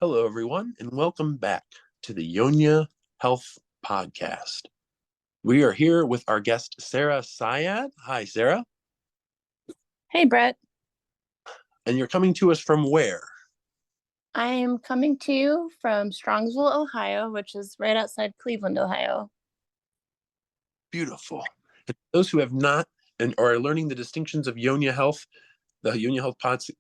Hello, everyone, and welcome back to the Yonya Health Podcast. We are here with our guest, Sara Syed. Hi, Sara. Hey, Brett. And you're coming to us from where? I am coming to you from Strongsville, Ohio, which is right outside Cleveland, Ohio. Beautiful. And those who have not and are learning the distinctions of Yonya Health, the Yonya Health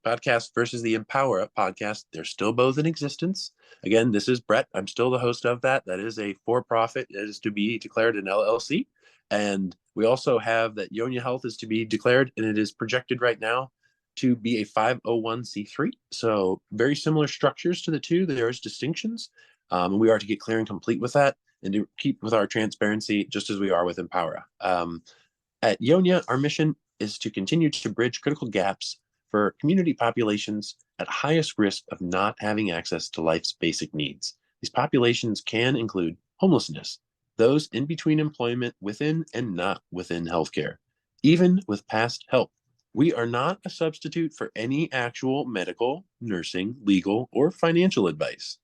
podcast versus the Empower podcast, they're still both in existence. Again, this is Brett. I'm still the host of that. That is a for-profit. It is to be declared an LLC. And we also have that Yonya Health is to be declared, and it is projected right now to be a 501c3. So very similar structures to the two. There is distinctions. We are to get clear and complete with that and to keep with our transparency just as we are with Empower. At Yonya, our mission is to continue to bridge critical gaps for community populations at highest risk of not having access to life's basic needs. These populations can include homelessness, those in between employment within and not within healthcare. Even with past help, we are not a substitute for any actual medical, nursing, legal, or financial advice.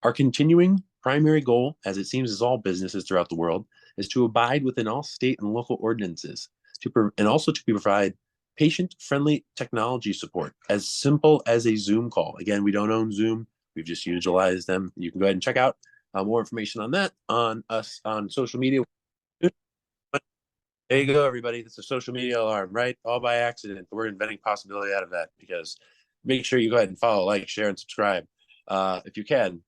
Our continuing primary goal, as it seems as all businesses throughout the world, is to abide within all state and local ordinances and also to provide patient-friendly technology support, as simple as a Zoom call. Again, we don't own Zoom. We've just utilized them. You can go ahead and check out more information on that on us on social media. There you go, everybody. It's a social media alarm, right? All by accident. We're inventing possibility out of that because make sure you go ahead and follow, like, share, and subscribe if you can.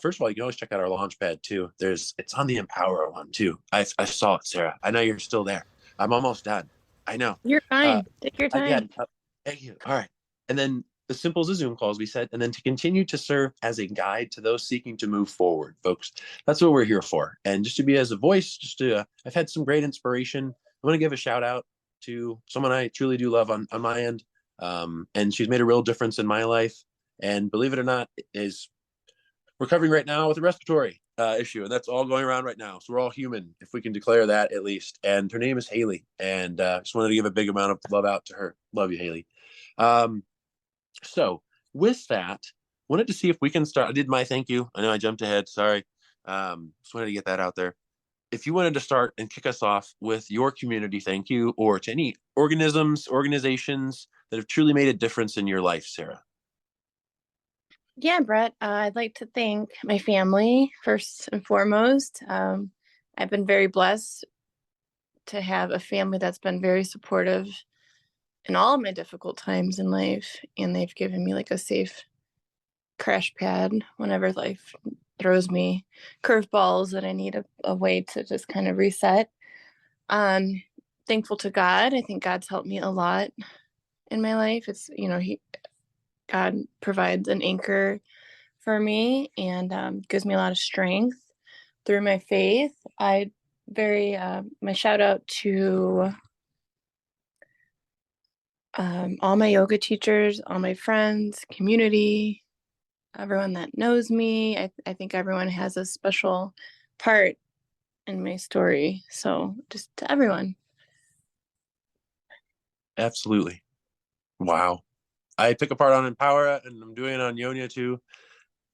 First of all, you can always check out our Launchpad too. It's on the Empower one too. I saw it, Sara. I know you're still there. I'm almost done. I know. You're fine. Take your time. Thank you. All right. And then as simple as a Zoom call, as we said, and then to continue to serve as a guide to those seeking to move forward, folks. That's what we're here for. And just to be as a voice, I've had some great inspiration. I want to give a shout out to someone I truly do love on my end. And she's made a real difference in my life. And believe it or not, is recovering right now with a respiratory issue, and that's all going around right now. So we're all human, if we can declare that at least. And her name is Haley, and just wanted to give a big amount of love out to her. Love you, Haley. So with that, wanted to see if we can start. I did my thank you. I know I jumped ahead. Sorry. Just wanted to get that out there. If you wanted to start and kick us off with your community thank you, or to any organizations that have truly made a difference in your life, Sara. Yeah, Brett, I'd like to thank my family first and foremost. I've been very blessed to have a family that's been very supportive in all of my difficult times in life, and they've given me like a safe crash pad whenever life throws me curveballs that I need a way to just kind of reset. Thankful to God. I think God's helped me a lot in my life. It's, God provides an anchor for me and gives me a lot of strength through my faith. My shout out to all my yoga teachers, all my friends, community, everyone that knows me. I think everyone has a special part in my story. So just to everyone. Absolutely. Wow. I took a part on Empower, and I'm doing it on Yonya too.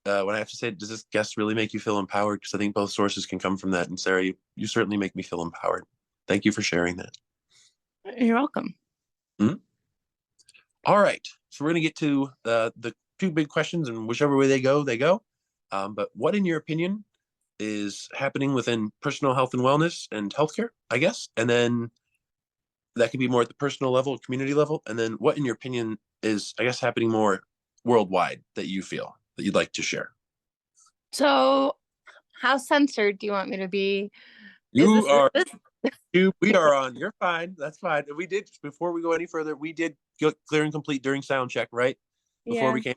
When I have to say, does this guest really make you feel empowered? Because I think both sources can come from that. And Sara, you certainly make me feel empowered. Thank you for sharing that. You're welcome. Mm-hmm. All right. So we're going to get to the two big questions, and whichever way they go, they go. But what, in your opinion, is happening within personal health and wellness and healthcare, I guess? And then that could be more at the personal level, community level. And then what, in your opinion, is, I guess, happening more worldwide that you feel that you'd like to share? So how censored do you want me to be? We are on. You're fine. That's fine. We did, before we go any further, we did clear and complete during sound check, right? Before we came.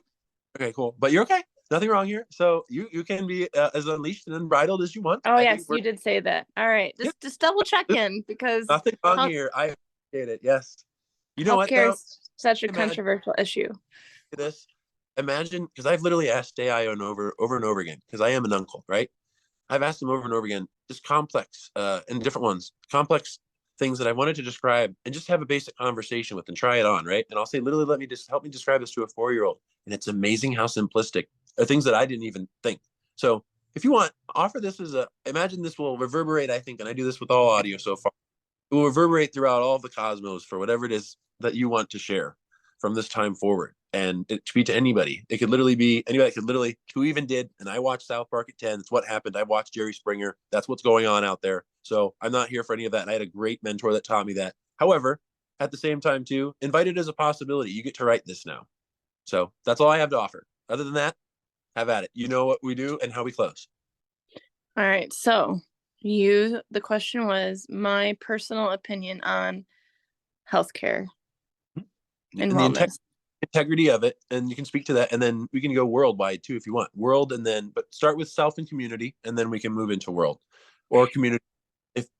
Okay, cool. But you're okay. Nothing wrong here. So you can be as unleashed and unbridled as you want. Oh, yes, you did say that. All right. Just double check in, because nothing wrong here. I get it. Yes. You know what, though? Is such a controversial issue. This. Imagine, because I've literally asked AI over and over again, because I am an uncle, right? I've asked them over and over again, just complex and different ones, complex things that I wanted to describe and just have a basic conversation with and try it on, right? And I'll say, literally, help me describe this to a 4-year-old. And it's amazing how simplistic are things that I didn't even think. So if you want, offer this as a, imagine this will reverberate, I think, and I do this with all audio so far. It will reverberate throughout all of the cosmos for whatever it is that you want to share from this time forward. And it could be to anybody. It could literally be anybody, could literally, who even did. And I watched South Park at 10. It's what happened. I watched Jerry Springer. That's what's going on out there. So I'm not here for any of that. And I had a great mentor that taught me that. However, at the same time, too, invite it as a possibility. You get to write this now. So that's all I have to offer. Other than that, have at it. You know what we do and how we close. All right. So the question was my personal opinion on healthcare and And the wellness. integrity of it, and you can speak to that, and then we can go worldwide too if you want. World, and then but start with self and community, and then we can move into world or community.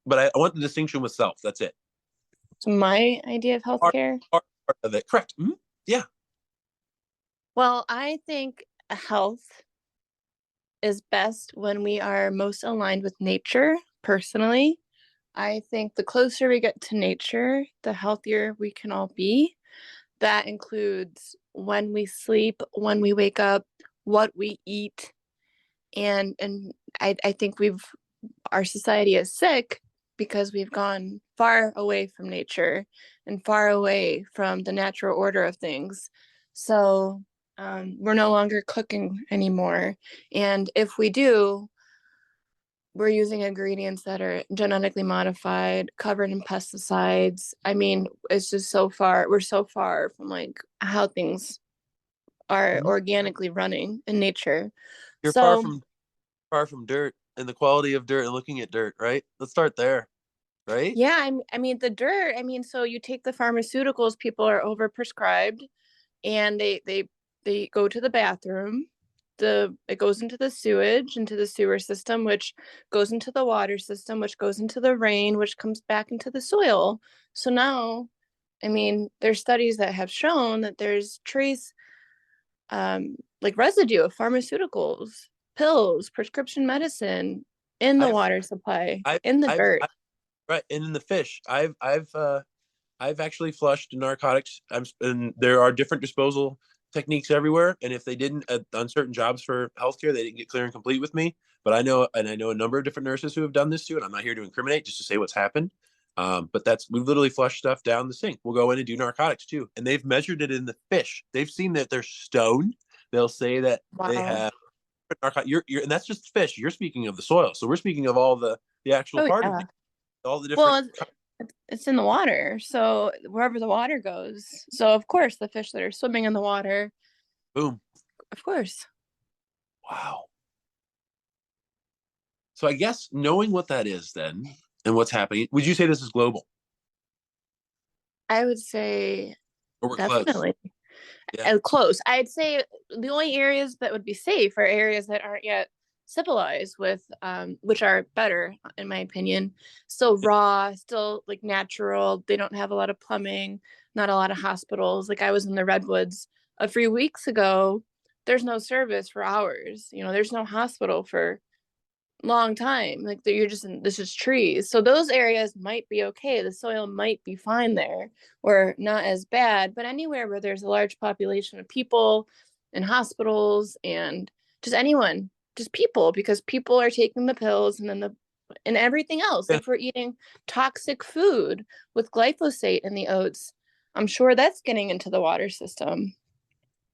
But I want the distinction with self. That's it. So my idea of Part, healthcare. part of it. Correct. Mm-hmm. Yeah. Well, I think health is best when we are most aligned with nature. Personally, I think the closer we get to nature, the healthier we can all be. That includes when we sleep, when we wake up, what we eat, and I think our society is sick because we've gone far away from nature and far away from the natural order of things. So we're no longer cooking anymore. And if we do, we're using ingredients that are genetically modified, covered in pesticides. I mean, it's just we're so far from like how things are Mm-hmm. organically running in nature. You're So far from dirt and the quality of dirt and looking at dirt. Right. Let's start there. Right. yeah, I mean the dirt. I mean, so you take the pharmaceuticals, people are overprescribed, and they go to the bathroom. It goes into the sewage, into the sewer system, which goes into the water system, which goes into the rain, which comes back into the soil. So now, I mean, there's studies that have shown that there's trace like residue of pharmaceuticals, pills, prescription medicine in the I've, water supply, I've, in the dirt. right. And in the fish, I've actually flushed narcotics. And there are different disposal techniques everywhere. And if they didn't on certain jobs for healthcare, they didn't get clear and complete with me. But I know a number of different nurses who have done this too. And I'm not here to incriminate, just to say what's happened. But we've literally flushed stuff down the sink. We'll go in and do narcotics too. And they've measured it in the fish. They've seen that they're stoned. They'll say that they Wow. have narcotics. And that's just fish. You're speaking of the soil. So we're speaking of all the actual Oh part of yeah. it, all the different. Well, it's in the water. So wherever the water goes. So of course the fish that are swimming in the water, Boom. of course. Wow. So I guess knowing what that is then and what's happening, would you say this is global I would say or we're close? definitely. Yeah. Close. I'd say the only areas that would be safe are areas that aren't yet civilized with which are better in my opinion. Still raw, still like natural. They don't have a lot of plumbing, not a lot of hospitals. Like I was in the redwoods a few weeks ago. There's no service for hours. You know, there's no hospital for long time. Like you're just this is trees. So those areas might be okay. The soil might be fine there or not as bad. But anywhere where there's a large population of people and hospitals and just anyone, just people, because people are taking the pills and everything else. Yeah. If we're eating toxic food with glyphosate in the oats, I'm sure that's getting into the water system.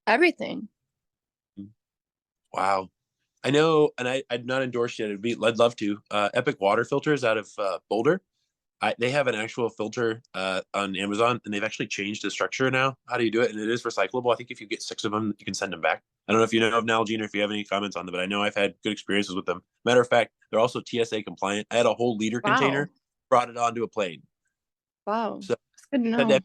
Everything. Wow. I know, and I'd not endorsed yet. I'd love to. Epic water filters out of Boulder. They have an actual filter on Amazon, and they've actually changed the structure now. How do you do it? And it is recyclable. I think if you get 6 of them, you can send them back. I don't know if you know of Nalgene or if you have any comments on them, but I know I've had good experiences with them. Matter of fact, they're also TSA compliant. I had a whole liter Wow. container, brought it onto a plane. Wow. So It's good to know.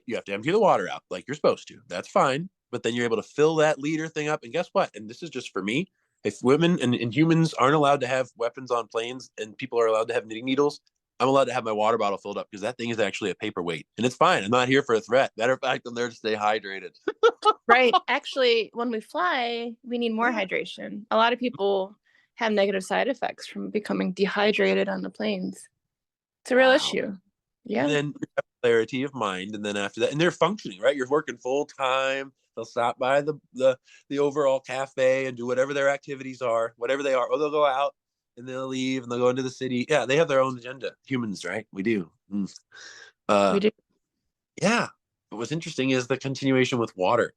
you have to empty the water out like you're supposed to. That's fine. But then you're able to fill that liter thing up. And guess what? And this is just for me. If women and humans aren't allowed to have weapons on planes and people are allowed to have knitting needles, I'm allowed to have my water bottle filled up because that thing is actually a paperweight. And it's fine. I'm not here for a threat. Matter of fact, I'm there to stay hydrated. Right. Actually, when we fly, we need more hydration. A lot of people have negative side effects from becoming dehydrated on the planes. It's a real Wow. issue. And Yeah. then clarity of mind, and then after that, and they're functioning, right? You're working full time. They'll stop by the overall cafe and do whatever their activities are, whatever they are, or they'll go out and they'll leave and they'll go into the city. Yeah, they have their own agenda. Humans, right? We do. We do. Yeah. But what's interesting is the continuation with water.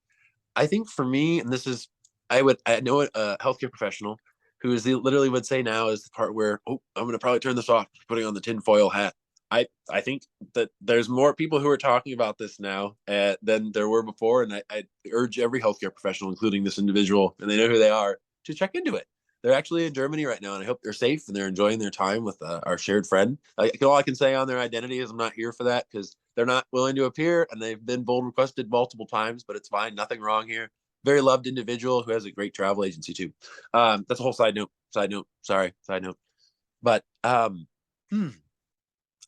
I think for me, and this is, I know a healthcare professional who is literally would say now is the part where, oh, I'm going to probably turn this off, putting on the tinfoil hat. I think that there's more people who are talking about this now than there were before. And I urge every healthcare professional, including this individual, and they know who they are, to check into it. They're actually in Germany right now, and I hope they're safe and they're enjoying their time with our shared friend. All I can say on their identity is I'm not here for that because they're not willing to appear, and they've been bold requested multiple times, but it's fine. Nothing wrong here. Very loved individual who has a great travel agency too. That's a whole side note. Side note. Sorry. Side note. But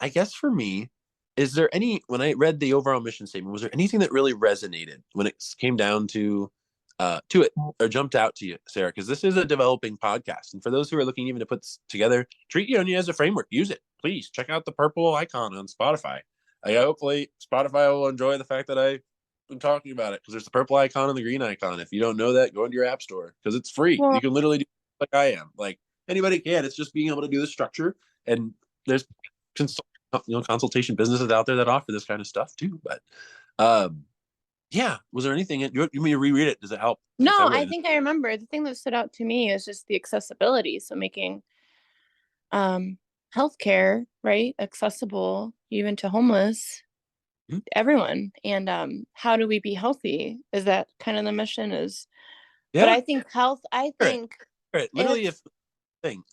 I guess for me, is there any, when I read the overall mission statement, was there anything that really resonated when it came down to it, or jumped out to you, Sarah? Because this is a developing podcast, and for those who are looking even to put this together, treat Yonia as a framework. Use it, please. Check out the purple icon on Spotify. Hopefully Spotify will enjoy the fact that I'm talking about it, because there's the purple icon and the green icon. If you don't know that, go into your app store because it's free. Well, You can literally do it like I am. Like anybody can. It's just being able to do the structure, and there's consultation businesses out there that offer this kind of stuff too. But yeah, was there anything you want me to reread it? Does it help? no, I think I remember the thing that stood out to me is just the accessibility. So making healthcare, right, accessible even to homeless, everyone. And how do we be healthy? Is that kind of the mission? Is But I think health, I think literally, if thing.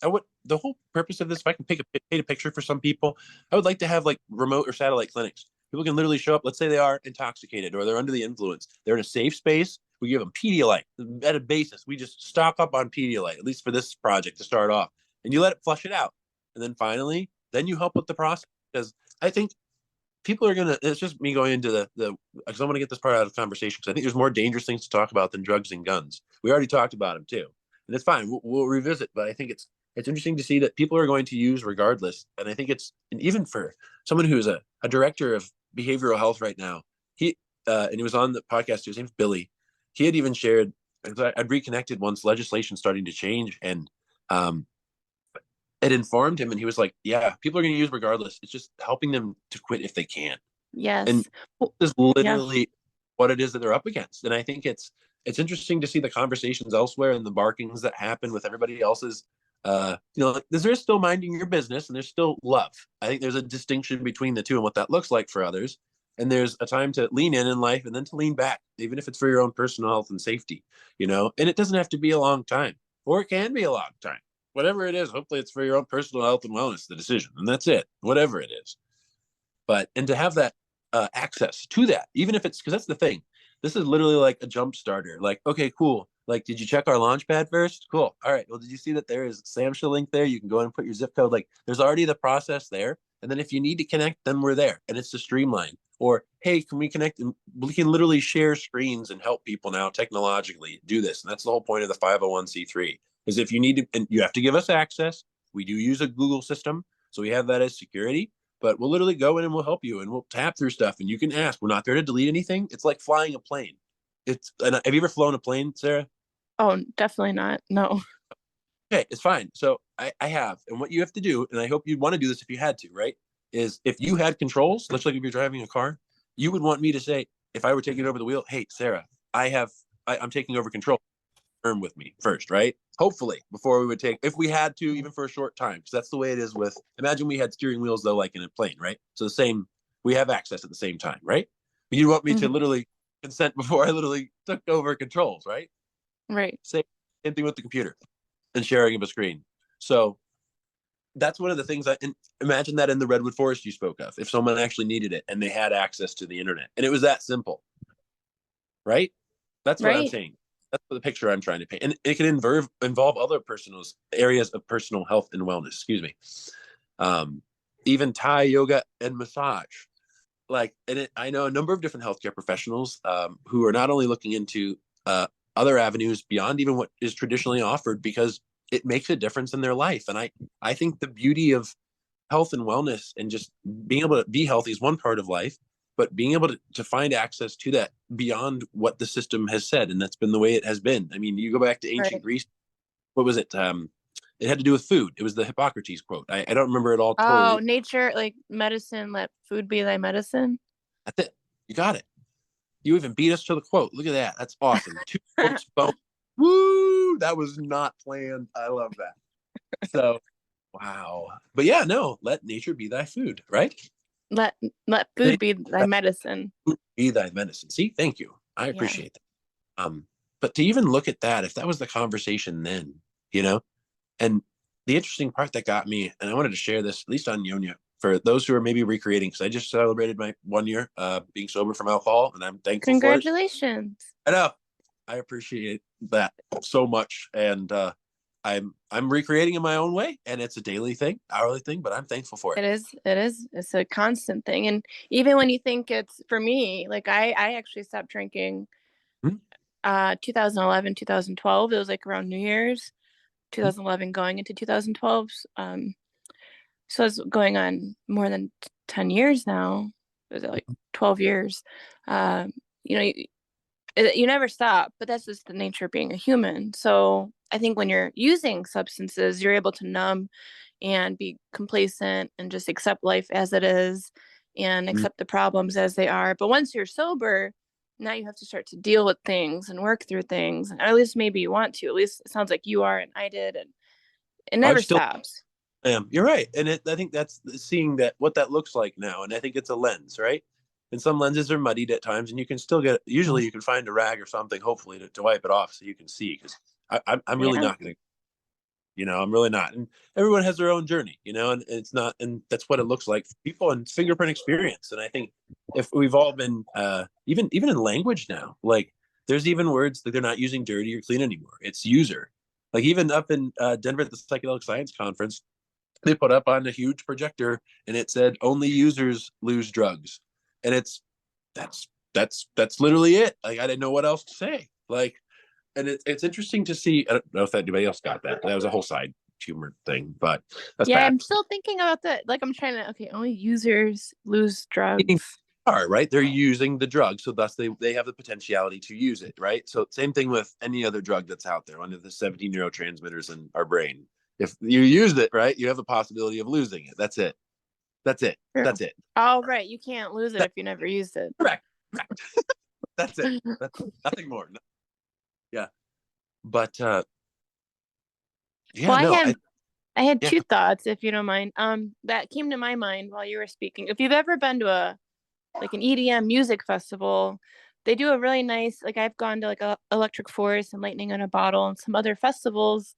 The whole purpose of this, if I can paint a picture for some people, I would like to have like remote or satellite clinics. People can literally show up. Let's say they are intoxicated or they're under the influence. They're in a safe space. We give them Pedialyte at a basis. We just stock up on Pedialyte, at least for this project to start off, and you let it flush it out. And then finally, then you help with the process. Because I think people are gonna. It's just me going into because I want to get this part out of the conversation, because I think there's more dangerous things to talk about than drugs and guns. We already talked about them too, and it's fine. We'll revisit. But I think it's interesting to see that people are going to use regardless. And I think and even for someone who is a director of behavioral health right now, and he was on the podcast. His name's Billy. He had even shared. I'd reconnected once legislation starting to change, and it informed him, and he was like, yeah, people are going to use regardless. It's just helping them to quit if they can. yes. And this is literally what it is that they're up against. And I think it's interesting to see the conversations elsewhere and the barkings that happen with everybody else's, there's still minding your business and there's still love. I think there's a distinction between the two and what that looks like for others. And there's a time to lean in life and then to lean back, even if it's for your own personal health and safety, and it doesn't have to be a long time, or it can be a long time. Whatever it is, hopefully it's for your own personal health and wellness, the decision, and that's it, whatever it is. And to have that access to that, even if it's, because that's the thing, this is literally like a jump starter. Like, okay, cool. Like, did you check our launch pad first? Cool. All right. Well, did you see that there is SAMHSA link there? You can go and put your zip code. Like, there's already the process there. And then if you need to connect, then we're there. And it's to streamline. Or, hey, can we connect? And we can literally share screens and help people now technologically do this. And that's the whole point of the 501c3. Is if you need to, and you have to give us access. We do use a Google system, so we have that as security. But we'll literally go in and we'll help you, and we'll tap through stuff, and you can ask. We're not there to delete anything. It's like flying a plane. And have you ever flown a plane, Sarah? Oh, definitely not. No. Okay, it's fine. So I have, and what you have to do, and I hope you'd want to do this if you had to, right? Is if you had controls, much like if you're driving a car, you would want me to say, if I were taking over the wheel, hey, Sarah, I'm taking over control. With me first, right? Hopefully, before we would take, if we had to, even for a short time, because that's the way it is with. Imagine we had steering wheels though, like in a plane, right? So the same, we have access at the same time, right? But you want me to literally consent before I literally took over controls, right? Right. Same thing with the computer and sharing of a screen. So that's one of the things. And imagine that in the redwood forest you spoke of, if someone actually needed it and they had access to the internet, and it was that simple, right? That's what I'm saying. That's the picture I'm trying to paint. And it can involve other personal areas of personal health and wellness, excuse me. Even Thai yoga and massage. I know a number of different healthcare professionals who are not only looking into other avenues beyond even what is traditionally offered, because it makes a difference in their life. And I think the beauty of health and wellness and just being able to be healthy is one part of life, but being able to find access to that beyond what the system has said. And that's been the way it has been. I mean, you go back to ancient Right. Greece, what was it? It had to do with food. It was the Hippocrates quote. I don't remember it all Oh, totally. nature, like medicine, let food be thy medicine. That's it. You got it. You even beat us to the quote. Look at that. That's awesome. Two quotes, boom. Woo! That was not planned. I love that. So, wow. But yeah, no, let nature be thy food, right? let let food Nature be thy medicine. be thy medicine. See, thank you. I Yeah. appreciate that. But to even look at that, if that was the conversation then, you know, and the interesting part that got me, and I wanted to share this at least on Yonya for those who are maybe recreating, because I just celebrated my 1 year being sober from alcohol, and I'm thankful for it. Congratulations. I know. I appreciate that so much, and I'm recreating in my own way, and it's a daily thing, hourly thing, but I'm thankful for it. It's a constant thing. And even when you think it's for me, like I actually stopped drinking Hmm? 2011, 2012. It was like around New Year's, Hmm? 2011 going into 2012. So it's going on more than 10 years now. Is it like 12 years? Um, you know, you never stop, but that's just the nature of being a human. So I think when you're using substances, you're able to numb and be complacent and just accept life as it is and Hmm? accept the problems as they are. But once you're sober, now you have to start to deal with things and work through things. And at least maybe you want to. At least it sounds like you are and I did. And it I'm never still stops. am. You're right, and I think that's seeing that what that looks like now, and I think it's a lens, right? And some lenses are muddied at times, and you can still get. Usually, you can find a rag or something, hopefully, to wipe it off so you can see. Because I'm really Yeah. not going to, I'm really not. And everyone has their own journey, and it's not, and that's what it looks like for people and fingerprint experience. And I think if we've all been, even in language now, like there's even words that they're not using dirty or clean anymore. It's user. Like even up in Denver at the Psychedelic Science Conference, they put up on a huge projector and it said only users lose drugs, and that's that's literally it. Like I didn't know what else to say. Like, and it's interesting to see. I don't know if anybody else got that. That was a whole side humor thing, but that's Yeah, bad. I'm still thinking about that. Like I'm trying to, okay, only users lose Meaning drugs. are right. They're using the drug, so thus they have the potentiality to use it. Right. So same thing with any other drug that's out there. Under the 17 neurotransmitters in our brain, if you used it right, you have the possibility of losing it. That's it. That's it. True. That's it. Oh, right. You can't lose it That's if you never used it. correct. Correct. That's it. That's nothing more. Yeah. But yeah, Well, no, I had yeah. two thoughts, if you don't mind. That came to my mind while you were speaking. If you've ever been to a like an EDM music festival, they do a really nice, like I've gone to like a Electric Forest and Lightning in a Bottle and some other festivals,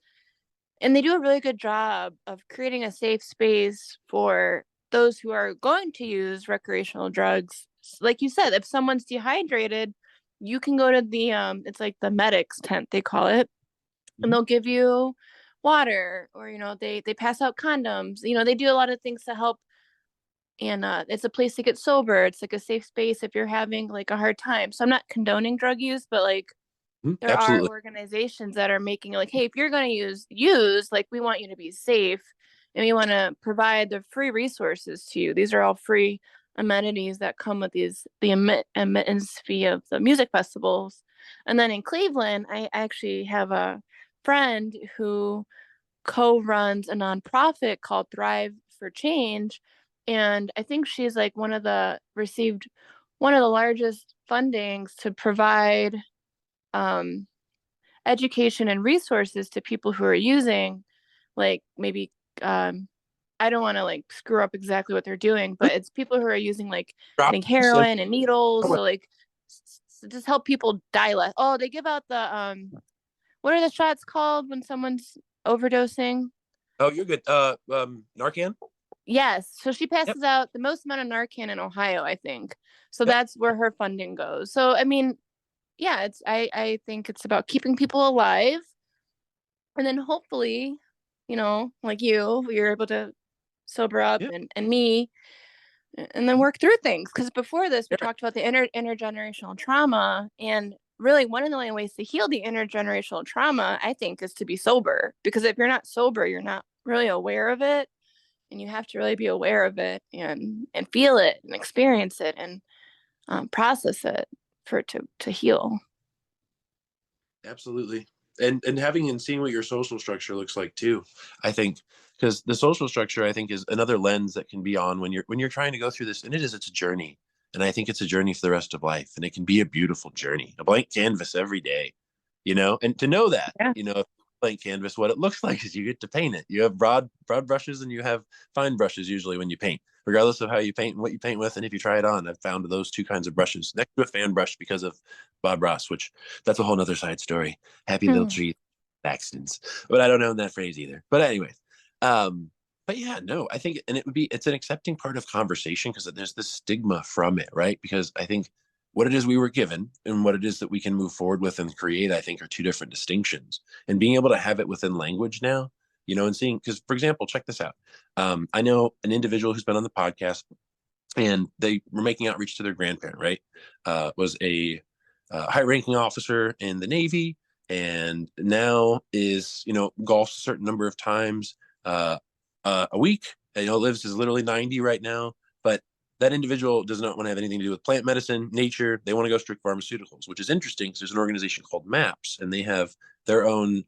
and they do a really good job of creating a safe space for those who are going to use recreational drugs. Like you said, if someone's dehydrated, you can go to the it's like the medics tent they call it, and Mhm. they'll give you water, or they pass out condoms. They do a lot of things to help. And it's a place to get sober. It's like a safe space if you're having like a hard time. So I'm not condoning drug use, but like Mhm. there are Absolutely. organizations that are making like, hey, if you're going to use, like, we want you to be safe, and we want to provide the free resources to you. These are all free amenities that come with the admittance fee of the music festivals. And then in Cleveland, I actually have a friend who co-runs a nonprofit called Thrive for Change, and I think she's like received one of the largest fundings to provide um, education and resources to people who are using, like, maybe I don't want to like screw up exactly what they're doing, but it's people who are using, like, I think Drops and heroin and needles. So like just help people die less. Oh, they give out the what are the shots called when someone's overdosing? oh, you're good. Narcan. Yes. So she Yep. passes out the most amount of Narcan in Ohio, I think. So Yep. that's where her funding goes. So I mean, yeah, I think it's about keeping people alive, and then hopefully, like you're able to sober up, Yep. and me, and then work through things. Because before this, we You're right. talked about the intergenerational trauma, and really one of the only ways to heal the intergenerational trauma, I think, is to be sober. Because if you're not sober, you're not really aware of it, and you have to really be aware of it and feel it and experience it and process it for it to heal. Absolutely. And having and seeing what your social structure looks like too, I think, because the social structure, I think, is another lens that can be on when you're trying to go through this. And it's a journey. And I think it's a journey for the rest of life. And it can be a beautiful journey, a blank canvas every day, and to know that, Yeah. blank canvas, what it looks like is you get to paint it. You have broad brushes and you have fine brushes usually when you paint, regardless of how you paint and what you paint with. And if you try it on, I've found those two kinds of brushes next to a fan brush because of Bob Ross, which that's a whole nother side story. Happy little Hmm. tree accidents, but I don't know that phrase either. But anyways, um, but yeah, no, I think, and it's an accepting part of conversation because there's this stigma from it, right? Because I think what it is we were given and what it is that we can move forward with and create, I think, are two different distinctions. And being able to have it within language now, and seeing, because for example, check this out. I know an individual who's been on the podcast, and they were making outreach to their grandparent, right? Was a high-ranking officer in the Navy, and now is golfs a certain number of times uh, a week. And, lives is literally 90 right now, but that individual does not want to have anything to do with plant medicine, nature. They want to go strict pharmaceuticals, which is interesting because there's an organization called MAPS, and they have their own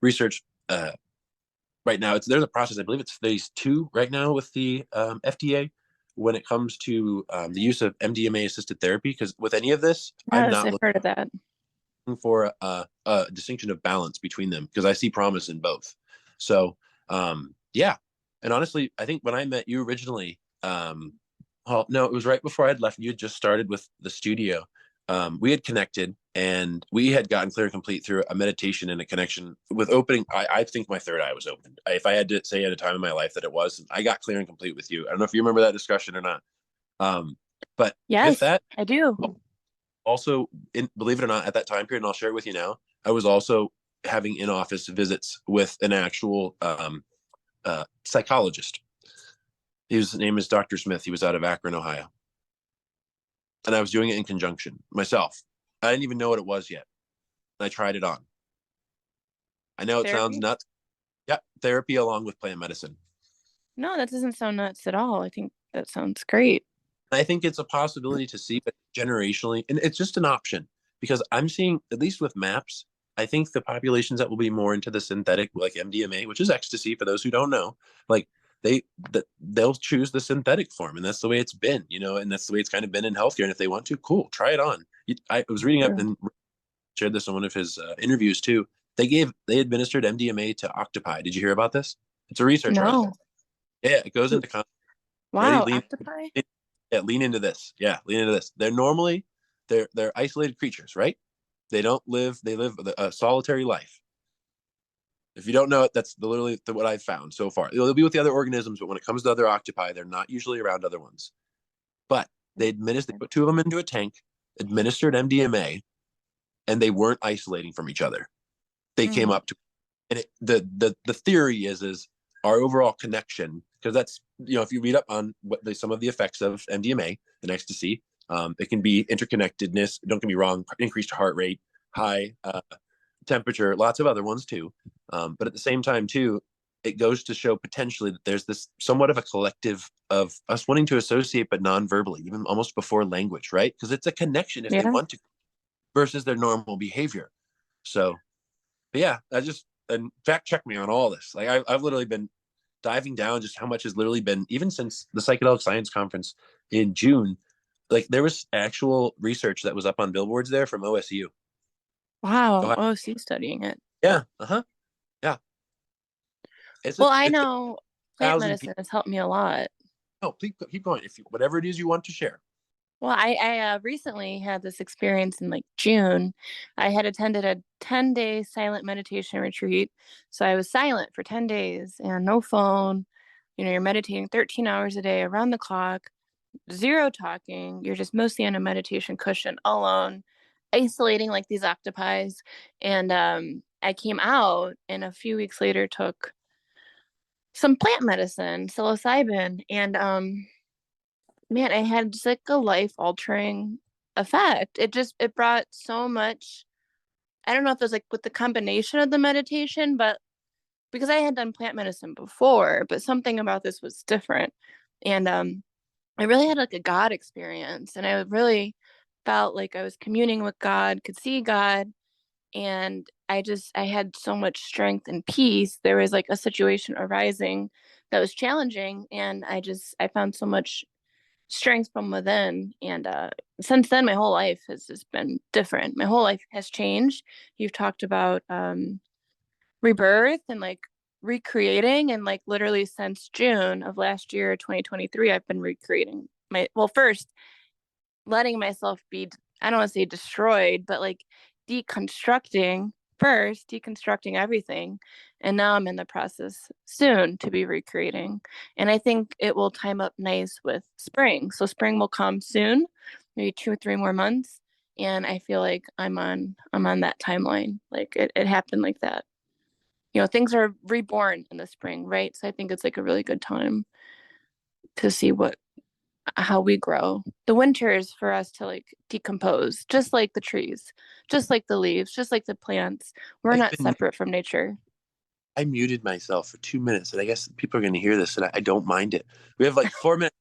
research. Right now, there's a process. I believe it's phase 2 right now with the FDA when it comes to the use of MDMA assisted therapy. Because with any of this, I'm Yes, not I've heard of that. looking for a distinction of balance between them because I see promise in both. So, yeah. And honestly, I think when I met you originally, well, no, it was right before I'd left. You had just started with the studio. We had connected and we had gotten clear and complete through a meditation and a connection with opening. I think my third eye was opened. If I had to say at a time in my life that it was, I got clear and complete with you. I don't know if you remember that discussion or not. But with Yes, that, I do. also, believe it or not, at that time period, and I'll share it with you now, I was also having in-office visits with an actual psychologist. His name is Dr. Smith. He was out of Akron, Ohio. And I was doing it in conjunction myself. I didn't even know what it was yet. I tried it on. I know it sounds Therapy? nuts. Yeah, therapy along with plant medicine. No, that doesn't sound nuts at all. I think that sounds great. I think it's a possibility to see, but generationally, and it's just an option because I'm seeing, at least with maps, I think the populations that will be more into the synthetic, like MDMA, which is ecstasy for those who don't know, like they they'll choose the synthetic form, and that's the way it's been, and that's the way it's kind of been in healthcare. And if they want to, cool, try it on. I was reading up True. and shared this on one of his interviews too. They administered MDMA to octopi. Did you hear about this? It's a research No. project. Yeah, it goes into ready Wow, lean octopi? yeah, lean into this. Yeah, lean into this. They're isolated creatures, right? They live a solitary life. If you don't know it, that's literally what I've found so far. They'll be with the other organisms, but when it comes to other octopi, they're not usually around other ones. But they put two of them into a tank, administered MDMA, and they weren't isolating from each other. They came Mm. up to, and the theory is our overall connection, because that's, if you read up on some of the effects of MDMA and ecstasy, it can be interconnectedness. Don't get me wrong, increased heart rate, high temperature, lots of other ones too. But at the same time too, it goes to show potentially that there's this somewhat of a collective of us wanting to associate, but non-verbally, even almost before language, right? Because it's a connection if they Yeah. want to versus their normal behavior. So, but yeah, and fact check me on all this. Like I've literally been diving down just how much has literally been, even since the psychedelic science conference in June. Like there was actual research that was up on billboards there from OSU. Wow. Ohio. Oh, so you studying it. Yeah, yeah. Well, I It's know plant 1,000 medicine people. has helped me a lot. No, please keep going. If whatever it is you want to share. Well, I recently had this experience in like June. I had attended a 10-day silent meditation retreat. So I was silent for 10 days and no phone. You're meditating 13 hours a day around the clock, zero talking. You're just mostly on a meditation cushion alone, isolating like these octopi. And I came out and a few weeks later took some plant medicine, psilocybin, and man, it had just like a life altering effect. It brought so much. I don't know if it was like with the combination of the meditation, but because I had done plant medicine before, but something about this was different. And I really had like a God experience, and I really felt like I was communing with God, could see God, and I had so much strength and peace. There was like a situation arising that was challenging, and I found so much strength from within. And since then my whole life has just been different. My whole life has changed. You've talked about rebirth and like recreating, and like literally since June of last year, 2023, I've been recreating my, well, first letting myself be, I don't want to say destroyed, but like deconstructing first, deconstructing everything. And now I'm in the process soon to be recreating. And I think it will time up nice with spring. So spring will come soon, maybe 2 or 3 more months. And I feel like I'm on that timeline. Like it happened like that. Things are reborn in the spring, right? So I think it's like a really good time to see how we grow. The winter is for us to like decompose, just like the trees, just like the leaves, just like the plants. We're I've not been separate from nature. I muted myself for 2 minutes, and I guess people are going to hear this, and I don't mind it. We have like 4 minutes.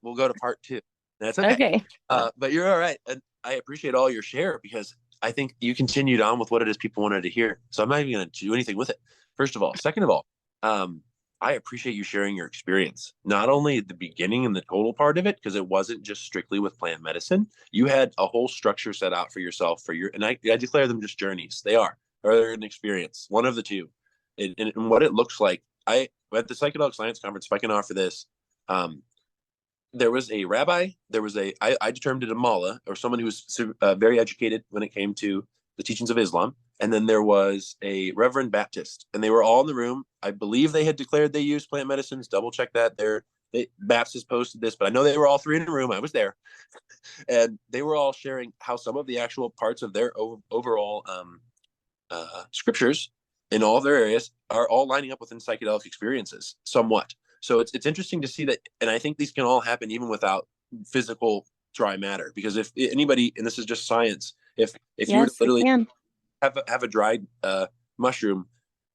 We'll go to part two. That's okay. Okay. But you're all right, and I appreciate all your share because I think you continued on with what it is people wanted to hear. So I'm not even going to do anything with it. First of all, second of all, I appreciate you sharing your experience, not only at the beginning and the total part of it, because it wasn't just strictly with plant medicine. You had a whole structure set out for yourself and I declare them just journeys. They are, or they're an experience, one of the two. And what it looks like. I at the psychedelic science conference, if I can offer this, there was a rabbi, I determined it a mullah, or someone who was very educated when it came to the teachings of Islam, and then there was a Reverend Baptist, and they were all in the room. I believe they had declared they used plant medicines. Double check that. Baptist posted this, but I know they were all three in a room. I was there, and they were all sharing how some of the actual parts of their overall scriptures in all of their areas are all lining up within psychedelic experiences somewhat. So it's interesting to see that, and I think these can all happen even without physical dry matter. Because if anybody, and this is just science, if you were to Yes, it literally can. have a dried mushroom,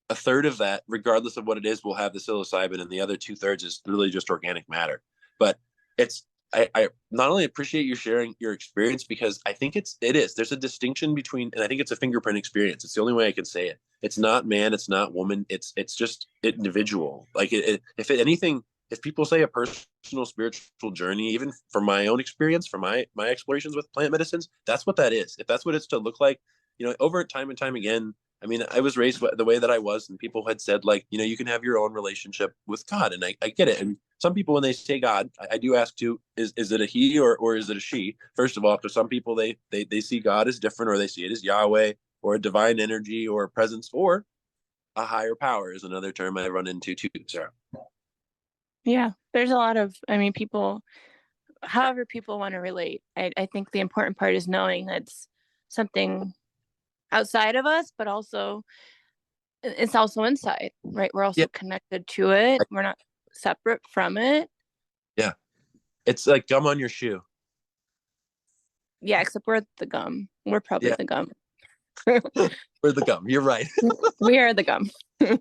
a third of that, regardless of what it is, will have the psilocybin, and the other 2/3 is literally just organic matter. But it's I not only appreciate you sharing your experience, because I think there's a distinction between, and I think it's a fingerprint experience. It's the only way I can say it. It's not man, it's not woman, it's just individual. Like if anything, if people say a personal spiritual journey, even from my own experience, from my explorations with plant medicines, that's what that is. If that's what it's to look like, over time and time again. I mean, I was raised the way that I was, and people had said, like, you can have your own relationship with God, and I get it. And some people, when they say God, I do ask too, is it a he or is it a she? First of all, because some people they see God as different, or they see it as Yahweh, or a divine energy, or a presence, or a higher power is another term I run into too, Sarah. Yeah, there's a lot of, I mean, people, however people want to relate. I think the important part is knowing that's something outside of us, but also it's also inside, right? We're Yeah, also connected to it. We're not separate from it. yeah. It's like gum on your shoe. Yeah, except we're the gum. We're probably Yeah, the gum. we're the gum. You're right. We are the gum. I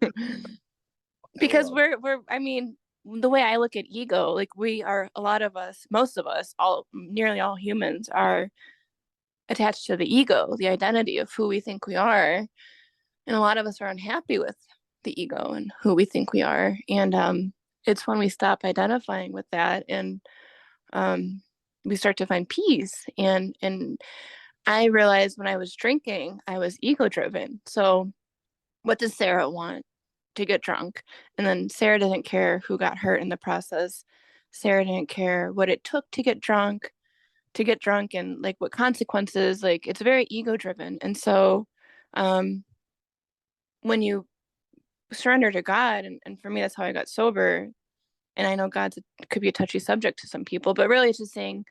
Because love it. we're I mean, the way I look at ego, like we are, a lot of us, most of us, all, nearly all humans are attached to the ego, the identity of who we think we are. And a lot of us are unhappy with the ego and who we think we are. And it's when we stop identifying with that, and um, we start to find peace. And I realized when I was drinking, I was ego driven. So what does Sara want? To get drunk. And then Sara didn't care who got hurt in the process. Sara didn't care what it took to get drunk, and like what consequences. Like it's very ego driven. And so um when you surrender to God, and for me that's how I got sober. And I know could be a touchy subject to some people, but really it's just saying,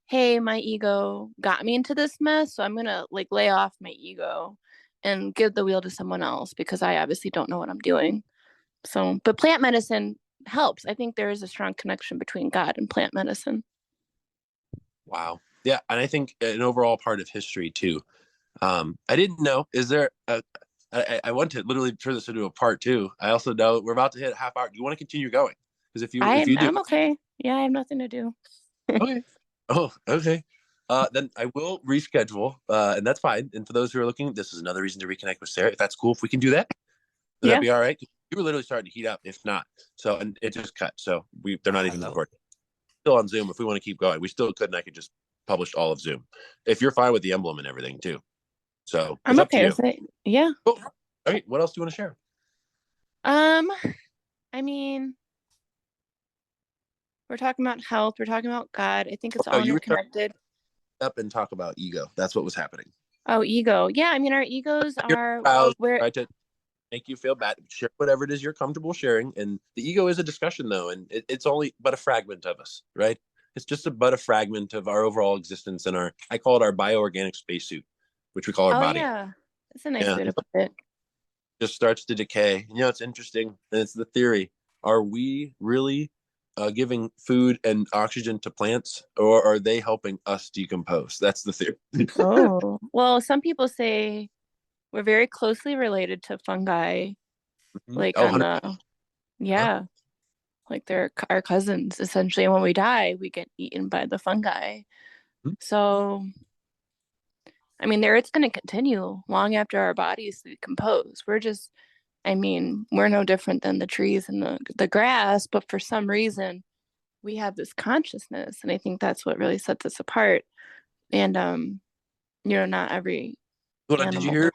hey, my ego got me into this mess, so I'm gonna like lay off my ego and give the wheel to someone else, because I obviously don't know what I'm doing. So, but plant medicine helps. I think there is a strong connection between God and plant medicine. Wow. Yeah, and I think an overall part of history too. I didn't know. Is there? I want to literally turn this into a part two. I also know we're about to hit a half hour. Do you want to continue going? Because if you do, I'm okay. Yeah, I have nothing to do. okay. Oh, okay. Then I will reschedule, and that's fine. And for those who are looking, this is another reason to reconnect with Sarah. If that's cool, if we can do that, would that Yeah. be all right? You were literally starting to heat up. If not, so and it just cut. So they're not even recording. Still on Zoom. If we want to keep going, we still could, and I could just publish all of Zoom. If you're fine with the emblem and everything too, so it's I'm up to okay you. with it. Yeah. Cool. All right. What else do you want to share? Um, I mean, we're talking about health, we're talking about God. I think it's Oh, all you were starting interconnected. up and talk about ego. That's what was happening. Oh, ego. Yeah, I mean, our egos You're are proud, where. try to make you feel bad. Share whatever it is you're comfortable sharing. And the ego is a discussion, though, and it's only but a fragment of us, right? It's just but a fragment of our overall existence and our, I call it our bioorganic spacesuit, which we call our Oh, body. yeah. That's a nice Yeah. way to put it. Just starts to decay. You know, it's interesting. And it's the theory. Are we really giving food and oxygen to plants, or are they helping us decompose? That's the theory. Oh, well, some people say we're very closely related to fungi, like Oh, on 100. the, Huh? yeah, like they're our cousins essentially. And when we die, we get eaten by the fungi. So, I mean, there it's going to continue long after our bodies decompose. We're just, I mean, we're no different than the trees and the grass, but for some reason, we have this consciousness, and I think that's what really sets us apart. And not every Hold on. Did you animal. hear?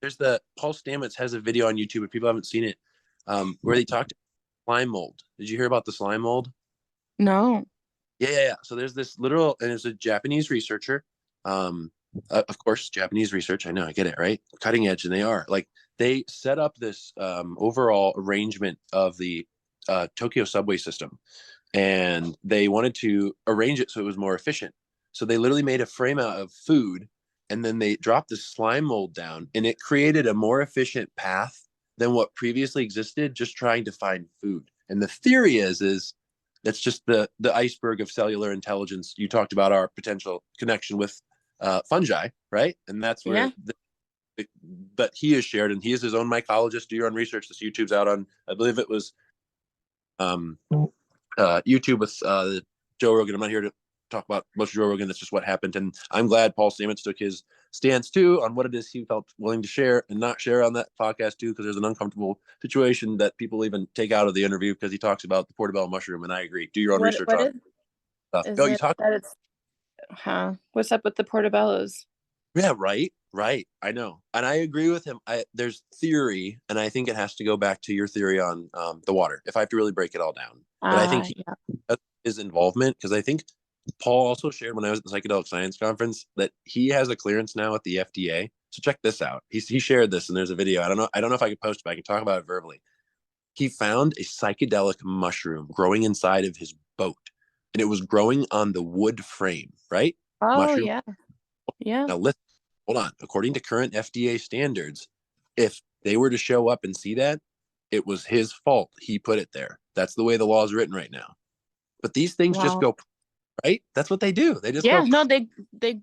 There's the Paul Stamets has a video on YouTube if people haven't seen it, where they talked slime mold. Did you hear about the slime mold? No. Yeah. So there's this literal, and it's a Japanese researcher. Um, of course, Japanese research. I know, I get it, right? Cutting edge, and they are like they set up this overall arrangement of the Tokyo subway system, and they wanted to arrange it so it was more efficient. So they literally made a frame out of food, and then they dropped the slime mold down, and it created a more efficient path than what previously existed, just trying to find food. And the theory is that's just the iceberg of cellular intelligence. You talked about our potential connection with fungi, right? And that's where Yeah. that he has shared, and he is his own mycologist. Do your own research. This YouTube's out on, I believe it was um, YouTube with Joe Rogan. I'm not here to talk about much Joe Rogan. That's just what happened, and I'm glad Paul Stamets took his stance too on what it is he felt willing to share and not share on that podcast too, because there's an uncomfortable situation that people even take out of the interview because he talks about the portobello mushroom, and I agree. Do your own research What on stuff. is Oh, you it talk. that it's huh? What's up with the portobellos? Yeah, right. I know, and I agree with him. There's theory, and I think it has to go back to your theory on the water. If I have to really break it all down, but I think Yeah. his involvement, because I think Paul also shared when I was at the psychedelic science conference that he has a clearance now at the FDA. So check this out. He shared this, and there's a video. I don't know if I can post it, but I can talk about it verbally. He found a psychedelic mushroom growing inside of his boat, and it was growing on the wood frame. Right, Oh, mushroom. yeah. Yeah. Now listen, hold on. According to current FDA standards, if they were to show up and see that, it was his fault. He put it there. That's the way the law is written right now. But these things just Wow. go right. That's what they do. They just Yeah, go. no, they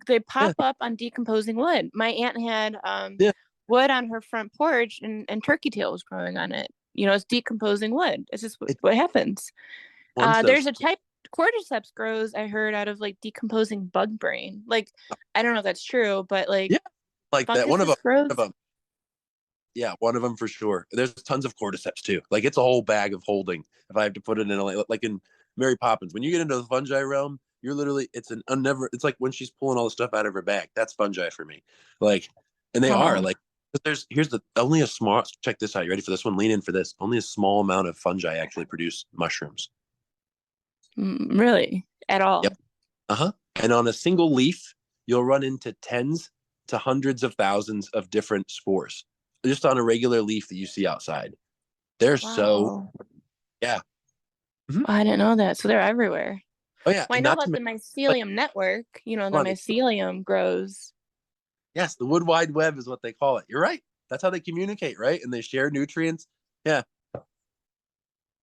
Yeah, pop up on decomposing wood. My aunt had yeah. wood on her front porch, and turkey tail was growing on it. It's decomposing wood. It's just It what happens. once There's those. a type cordyceps grows, I heard, out of like decomposing bug brain. Like, I don't know if that's true, but like Yeah, like that. One funguses of grows. them. Yeah, one of them for sure. There's tons of cordyceps too. Like it's a whole bag of holding. If I have to put it in like in Mary Poppins, when you get into the fungi realm, you're literally it's an unnever. It's like when she's pulling all the stuff out of her bag. That's fungi for me. Like, and they are Huh. like. Here's the only a small. Check this out. You ready for this one? Lean in for this. Only a small amount of fungi actually produce mushrooms. Really? At Yep. all? And on a single leaf, you'll run into tens to hundreds of thousands of different spores just on a regular leaf that you see outside. They're so, Wow. yeah. Mhm. I didn't know that. So they're everywhere. Oh, yeah. Well, I And know not to about the mention, like, mycelium network. The hold on. mycelium grows. Yes, the wood wide web is what they call it. You're right. That's how they communicate, right? And they share nutrients. Yeah.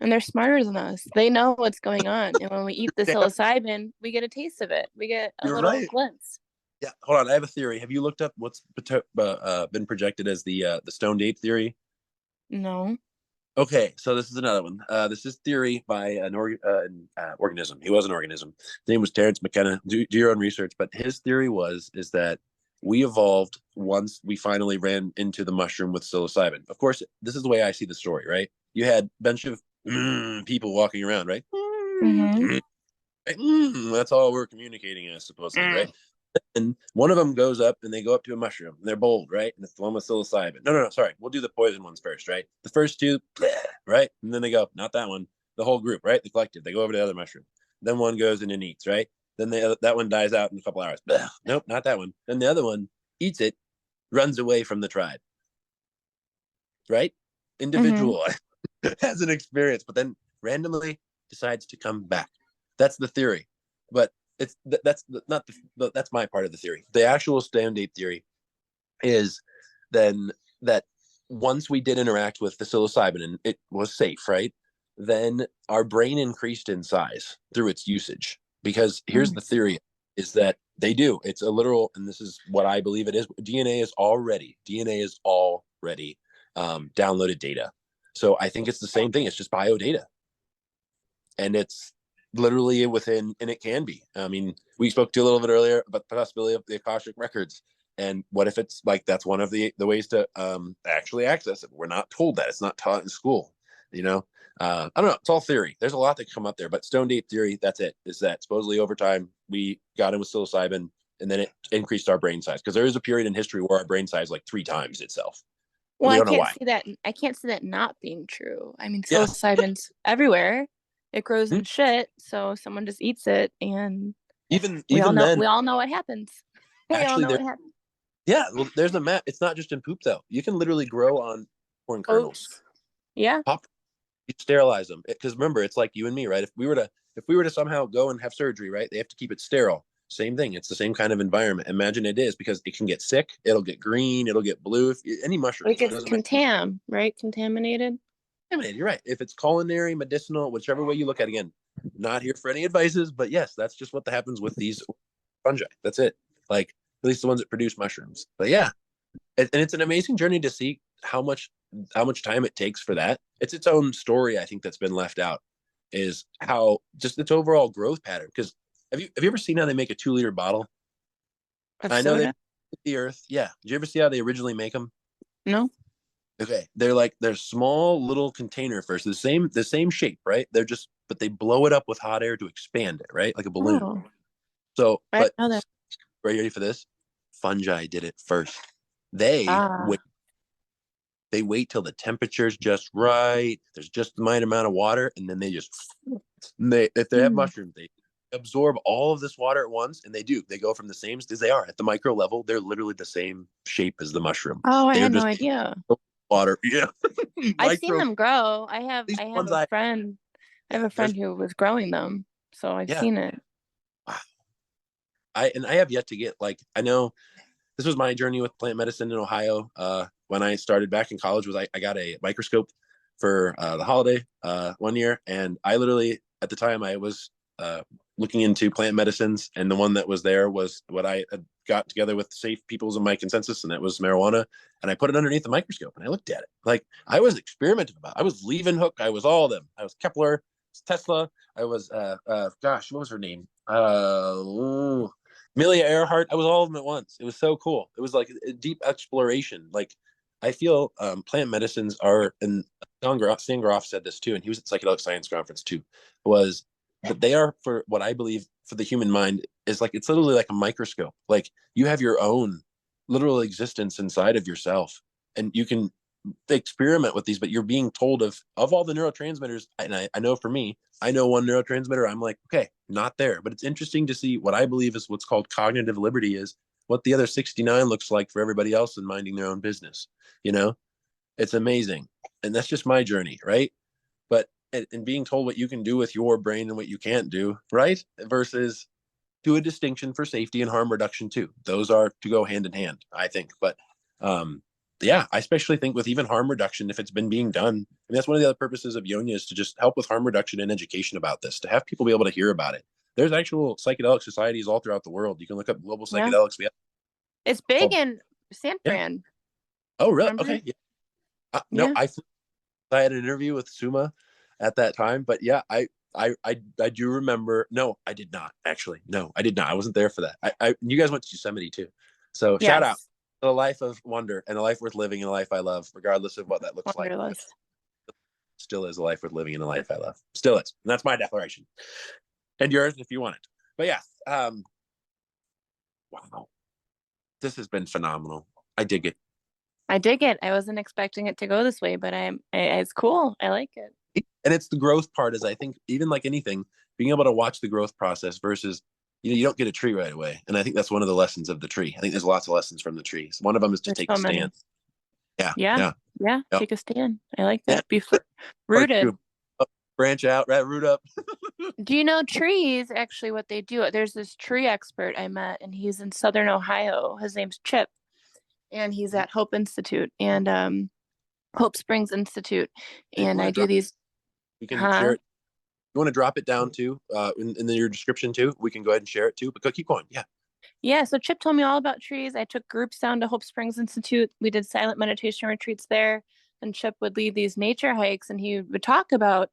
And they're smarter than us. They know what's going on. And when we eat the Yeah, psilocybin, we get a taste of it. We get a you're little right. glimpse. Yeah, hold on. I have a theory. Have you looked up what's been projected as the stoned ape theory? No. Okay, so this is another one. This is theory by an organism. He was an organism. His name was Terrence McKenna. Do your own research, but his theory is that we evolved once we finally ran into the mushroom with psilocybin. Of course, this is the way I see the story, right? You had a bunch of people walking around, right? Mm-hmm. That's all we're communicating as, supposedly, right? And one of them goes up and they go up to a mushroom and they're bold, right? And it's the one with psilocybin. No, sorry. We'll do the poison ones first, right? The first two, right? And then they go, not that one. The whole group, right? The collective. They go over to the other mushroom. Then one goes in and eats, right? Then that one dies out in a couple hours. Nope, not that one. Then the other one eats it, runs away from the tribe, right? Mm-hmm. Individual has an experience, but then randomly decides to come back. That's the theory. But that's not that's my part of the theory. The actual stand ape theory is then that once we did interact with the psilocybin and it was safe, right? Then our brain increased in size through its usage. Because here's the theory is that they do. It's a literal, and this is what I believe it is. DNA is already downloaded data. So I think it's the same thing. It's just bio data, and it's literally within, and it can be. I mean, we spoke to a little bit earlier about the possibility of the Akashic records, and what if it's like that's one of the ways to actually access it. We're not told that. It's not taught in school, you know. I don't know. It's all theory. There's a lot that come up there, but stone ape theory, that's it. Is that supposedly over time we got in with psilocybin, and then it increased our brain size, because there is a period in history where our brain size like 3 times itself, and Well, we I don't know can't why. see that. I can't see that not being true. I mean, Yeah. psilocybin's everywhere. It grows in shit, so someone just eats it, and Even then, we all know what happens. We all actually, know there. what happens. Yeah, well, there's a map. It's not just in poop though. You can literally grow on corn kernels. Oats. Yeah. Pop, you sterilize them, because remember, it's like you and me, right? If we were to somehow go and have surgery, right? They have to keep it sterile. Same thing. It's the same kind of environment. Imagine it is, because it can get sick. It'll get green. It'll get blue. Any mushroom, It it gets doesn't matter. right? Contaminated. Yeah, man, you're right. If it's culinary, medicinal, whichever way you look at it, again, not here for any advices, but yes, that's just what happens with these fungi. That's it. Like at least the ones that produce mushrooms. But yeah, and it's an amazing journey to see how much time it takes for that. It's its own story, I think, that's been left out, is how just its overall growth pattern. Because have you ever seen how they make a 2 liter bottle? Of I know they soda? the earth. Yeah. Did you ever see how they originally make them? No. Okay, they're small little container first, the same shape, right? But they blow it up with hot air to expand it, right, like a balloon. Oh, So, I but know that. are you ready for this? Fungi did it first. They Ah. wait. They wait till the temperature's just right. There's just the right amount of water, and then they just if they have Hmm. mushrooms, they absorb all of this water at once, and they do. They go from the same as they are at the micro level. They're literally the same shape as the mushroom. Oh, I They're had no just idea. water. Yeah, I've seen micro. them grow. These I have ones a I friend. I yeah. have a There's friend who was growing them, so I've yeah. seen it. I have yet to get, like, I know this was my journey with plant medicine in Ohio. When I started back in college, I got a microscope for the holiday one year, and I literally at the time I was looking into plant medicines, and the one that was there was what I had got together with safe peoples in my consensus, and that was marijuana. And I put it underneath the microscope, and I looked at it like I was experimenting about. I was Leeuwenhoek, I was all of them. I was Kepler, Tesla. I was gosh, what was her name? Amelia Earhart. I was all of them at once. It was so cool. It was like a deep exploration. Like I feel plant medicines are, and Stan Groff said this too, and he was at psychedelic science conference too, was that they are, for what I believe, for the human mind, is like it's literally like a microscope. Like you have your own literal existence inside of yourself, and you can experiment with these, but you're being told of all the neurotransmitters. And I know for me, I know one neurotransmitter. I'm like, okay, not there. But it's interesting to see what I believe is what's called cognitive liberty, is what the other 69 looks like for everybody else and minding their own business. You know, it's amazing. And that's just my journey, right? But and being told what you can do with your brain and what you can't do, right? Versus do a distinction for safety and harm reduction too. Those are to go hand in hand, I think. But um, yeah, I especially think with even harm reduction, if it's been being done, and that's one of the other purposes of Yonya, is to just help with harm reduction and education about this, to have people be able to hear about it. There's actual psychedelic societies all throughout the world. You can look up global Yeah. psychedelics. We have It's big called, in San yeah. Fran. Oh, really? Remember? Okay. Yeah. No, Yeah. I had an interview with Suma at that time, but yeah, I do remember. No, I did not actually. No, I did not. I wasn't there for that. You guys went to Yosemite too, so shout out Yes. to a life of wonder and a life worth living and a life I love, regardless of what that looks like. Wanderlust. Still is a life worth living and a life I love. Still is. And that's my declaration. And yours if you want it. But yeah, wow, this has been phenomenal. I dig it. I dig it. I wasn't expecting it to go this way, but it's cool. I like it. And it's the growth part is I think even like anything, being able to watch the growth process versus, you don't get a tree right away. And I think that's one of the lessons of the tree. I think there's lots of lessons from the trees. One of them is to There's take a so stand. many. Yeah. Yeah. Yeah. Yeah. Yeah. Take a stand. I like Yeah. that. Be Part rooted. two. Branch out, right? Root up. Do you know trees actually what they do? There's this tree expert I met and he's in Southern Ohio. His name's Chip and he's at Hope Institute and Hope Springs Institute. If you And want I to do drop, these, we can share huh? it. You want to drop it down too, in your description too. We can go ahead and share it too. But keep going. Yeah. Yeah, so Chip told me all about trees. I took groups down to Hope Springs Institute. We did silent meditation retreats there. And Chip would lead these nature hikes and he would talk about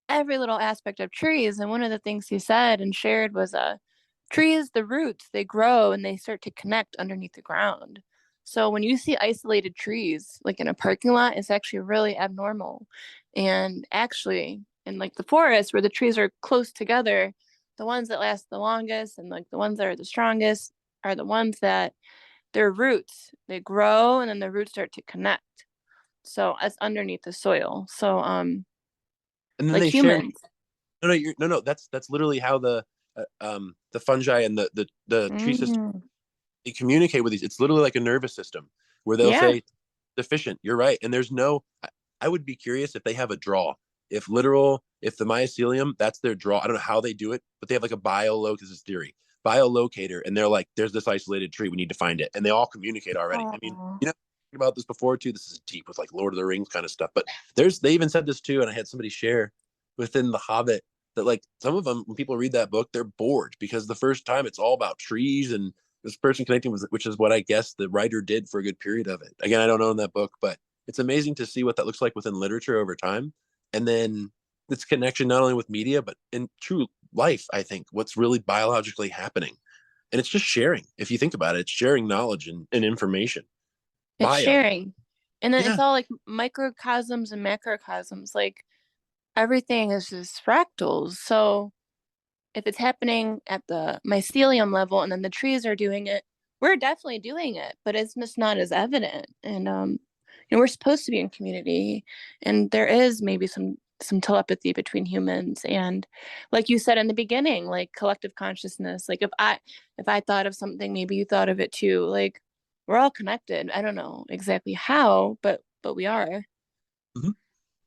every little aspect of trees. And one of the things he said and shared was trees, the roots, they grow and they start to connect underneath the ground. So when you see isolated trees, like in a parking lot, it's actually really abnormal. And actually, in like the forest where the trees are close together, the ones that last the longest and like the ones that are the strongest are the ones that their roots, they grow and then the roots start to connect. So it's underneath the soil. So And then like they share. humans. No. That's literally how the fungi and the tree system, Mm, they communicate with these. It's literally like a nervous system where they'll yeah. say deficient. You're right. And there's no. I would be curious if they have a draw. If the mycelium, that's their draw. I don't know how they do it, but they have like a theory, biolocator, and they're like, there's this isolated tree, we need to find it, and they all communicate already. I mean, Oh. about this before too. This is deep with like Lord of the Rings kind of stuff, but they even said this too, and I had somebody share within The Hobbit that like some of them, when people read that book, they're bored because the first time it's all about trees and this person connecting with, which is what I guess the writer did for a good period of it. Again, I don't own that book, but it's amazing to see what that looks like within literature over time. And then this connection, not only with media, but in true life, I think what's really biologically happening. And it's just sharing. If you think about it, it's sharing knowledge and information. It's Bio. sharing. And then it's Yeah. all like microcosms and macrocosms. Like everything is just fractals. So if it's happening at the mycelium level and then the trees are doing it, we're definitely doing it, but it's just not as evident. And we're supposed to be in community, and there is maybe some telepathy between humans and like you said in the beginning, like collective consciousness. Like if I thought of something, maybe you thought of it too. Like we're all connected. I don't know exactly how, but we are. Mm-hmm.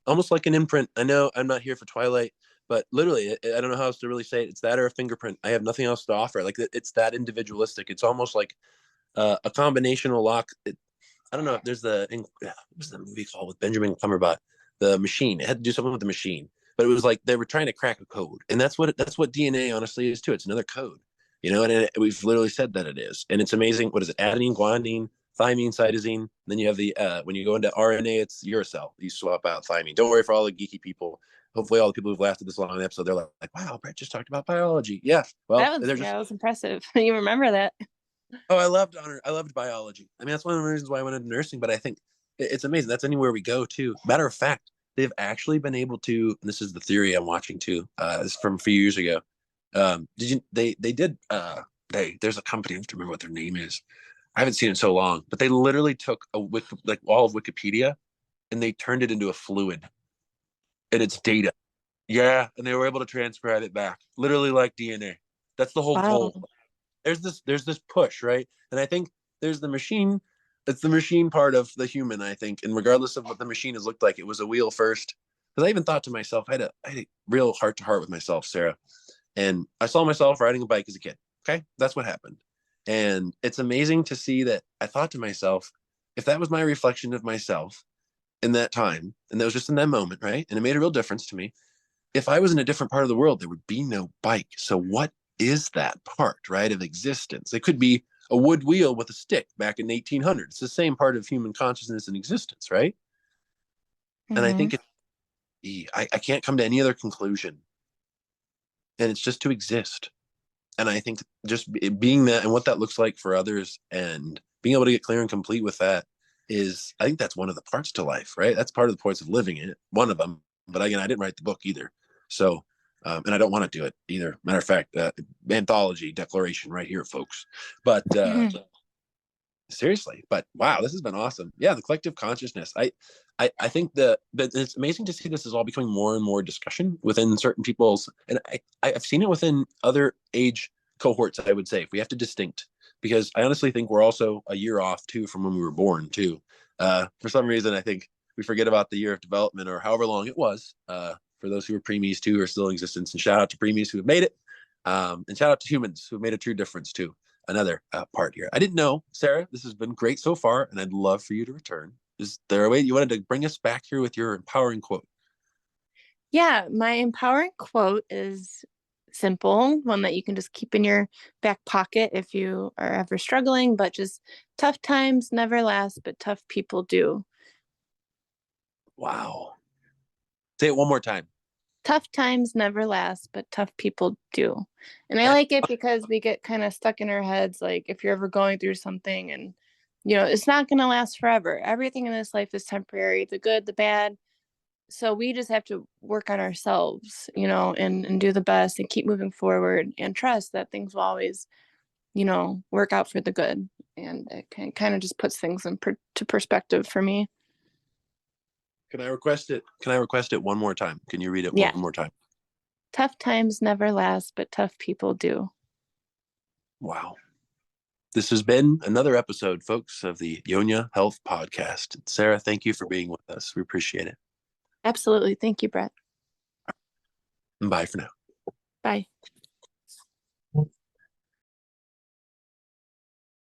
Almost like an imprint. I know I'm not here for Twilight, but literally, I don't know how else to really say it. It's that or a fingerprint. I have nothing else to offer. Like it's that individualistic. It's almost like a combinational lock. I don't know. What was the movie called with Benjamin Cumberbatch? The Machine. It had to do something with the machine, but it was like they were trying to crack a code, and that's what DNA honestly is too. It's another code, and we've literally said that it is, and it's amazing. What is it? Adenine, guanine, thymine, cytosine. Then you have the when you go into RNA, it's uracil. You swap out thymine. Don't worry for all the geeky people. Hopefully, all the people who've lasted this long in the episode, they're like, "Wow, Brett just talked about biology." Yeah, well, they're just That was impressive. You remember that? oh, I loved biology. I mean, that's one of the reasons why I went into nursing. But I think it's amazing. That's anywhere we go too. Matter of fact, they've actually been able to. And this is the theory I'm watching too. It's from a few years ago. Did you? They did. There's a company. I have to remember what their name is. I haven't seen it in so long. But they literally took like all of Wikipedia and they turned it into a fluid and it's data. Yeah, and they were able to transcribe it back, literally like DNA. That's the whole Wow. goal. There's this push, right? And I think there's the machine. It's the machine part of the human, I think. And regardless of what the machine has looked like, it was a wheel first. Because I even thought to myself, I had a real heart to heart with myself, Sarah. And I saw myself riding a bike as a kid. Okay. That's what happened. And it's amazing to see that I thought to myself, if that was my reflection of myself in that time, and that was just in that moment, right? And it made a real difference to me. if I was in a different part of the world, there would be no bike. So what is that part, right, of existence? It could be a wood wheel with a stick back in 1800. It's the same part of human consciousness and existence, right? And I Mm-hmm. think I can't come to any other conclusion. And it's just to exist. And I think just being that and what that looks like for others and being able to get clear and complete with that is, I think that's one of the parts to life, right? That's part of the points of living it, one of them. But again, I didn't write the book either. So, and I don't want to do it either. Matter of fact, anthology declaration right here, folks. But seriously, but wow, this has been awesome. Yeah, the collective consciousness. I think that it's amazing to see this is all becoming more and more discussion within certain people's, and I've seen it within other age cohorts. I would say, if we have to distinct, because I honestly think we're also a year off too from when we were born too. For some reason, I think we forget about the year of development or however long it was. For those who are preemies too, are still in existence, and shout out to preemies who have made it, and shout out to humans who have made a true difference too. Another part here. I didn't know, Sarah, this has been great so far, and I'd love for you to return. Is there a way you wanted to bring us back here with your empowering quote? Yeah, my empowering quote is simple, one that you can just keep in your back pocket if you are ever struggling, but just tough times never last, but tough people do. Wow. Say it one more time. Tough times never last, but tough people do. And I like it because we get kind of stuck in our heads, like if you're ever going through something and it's not going to last forever. Everything in this life is temporary, the good, the bad. So we just have to work on ourselves, and do the best and keep moving forward and trust that things will always, work out for the good. And it kind of just puts things to perspective for me. Can I request it? Can I request it one more time? Can you read it one Yeah. more time? Tough times never last, but tough people do. Wow. This has been another episode, folks, of the Yonya Health Podcast. Sarah, thank you for being with us. We appreciate it. Absolutely. Thank you, Brett. Bye for now. Bye.